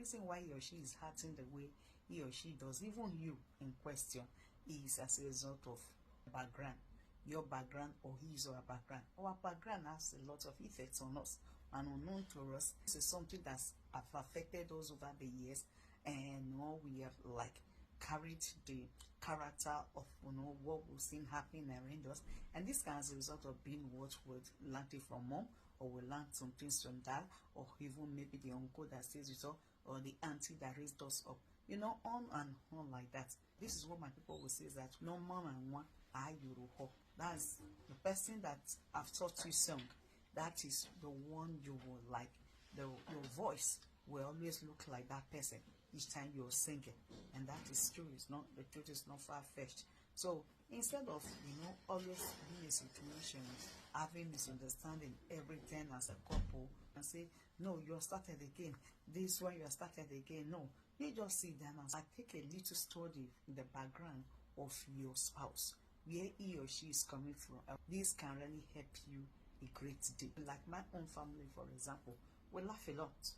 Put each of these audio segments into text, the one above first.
reason why he or she is acting the way he or she does, even you in question, is as a result of background, your background or his or her background. Our background has a lot of effects on us and unknown to us. This is something that's affected us over the years, and we have like carried the character of what we've seen happening around us, and this can as a result of being what we learned it from mom, or we learned some things from dad, or even maybe the uncle that stays with us, or the auntie that raised us up, on and on like that. This is what my people will say, is that no man and one are you. That's the person that have taught you song. That is the one you will like. Your voice will always look like that person each time you're singing, and that is true. It's not, the truth is not far-fetched. So instead of always being in situations having misunderstanding everything as a couple and say, no, you're started again, this one you're started again, no, you just sit down and take a little study in the background of your spouse, where he or she is coming from. This can really help you a great deal. Like my own family, for example, we laugh a lot.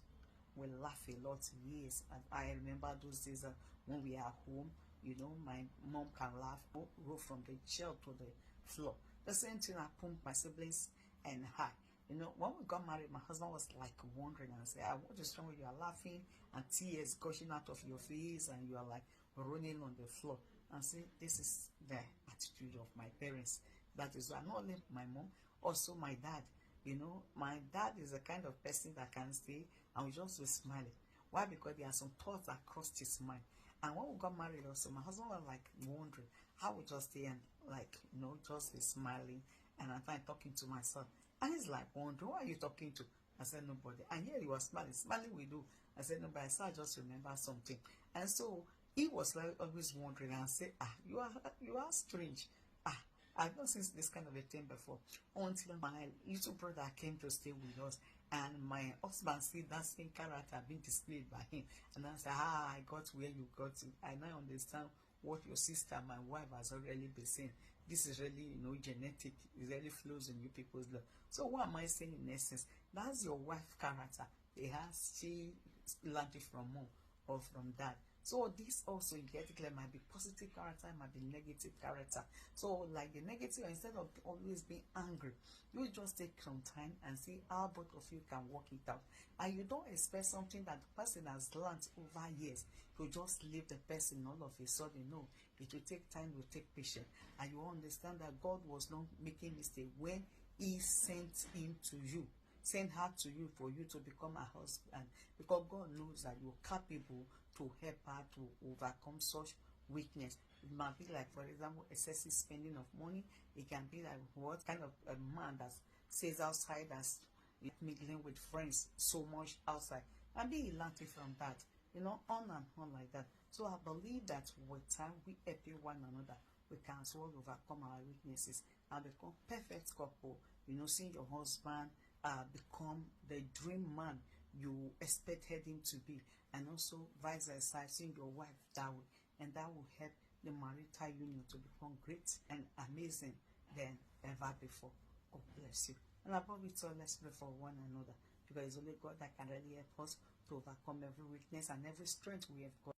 We laugh a lot, yes. And I remember those days when we are home, my mom can laugh, roll from the chair to the floor. The same thing happened my siblings and I. When we got married, my husband was like wondering and said, what is wrong with you? Are laughing and tears gushing out of your face, and you are like rolling on the floor. And say, this is the attitude of my parents. That is why not only my mom, also my dad. My dad is the kind of person that can stay and we just be smiling. Why? Because there are some thoughts that crossed his mind. And when we got married also, my husband was like wondering how we just stay and like, just be smiling. And I'm fine talking to my son. And he's like wondering, who are you talking to? I said, nobody. And here he was smiling. Smiling we do. I said, nobody. I said, I just remember something. And so he was like always wondering and say, you are strange. I've not seen this kind of a thing before, until my little brother came to stay with us, and my husband see that same character being displayed by him, and I said, I got where you got to. I now understand what your sister, my wife, has already been saying. This is really, genetic. It really flows in you people's blood. So what am I saying in essence? That's your wife character. She learned it from mom or from dad. So this also, you get it clear, might be positive character, might be negative character. So like the negative, instead of always being angry, you just take some time and see how both of you can work it out. And you don't expect something that the person has learned over years. You just leave the person all of a sudden. No, it will take time, it will take patience. And you understand that God was not making mistake when he sent him to you. Send her to you for you to become a husband, because God knows that you're capable to help her to overcome such weakness. It might be like, for example, excessive spending of money. It can be like what kind of a man that stays outside, that's mingling with friends so much outside, and be learned from that, on and on like that. So I believe that with time we help one another, we can as well overcome our weaknesses and become perfect couple. Seeing your husband become the dream man you expected him to be, and also vice versa, seeing your wife that way, and that will help the marital union to become great and amazing than ever before. God bless you. And above it all, let's pray for one another, because it's only God that can really help us to overcome every weakness and every strength we have got.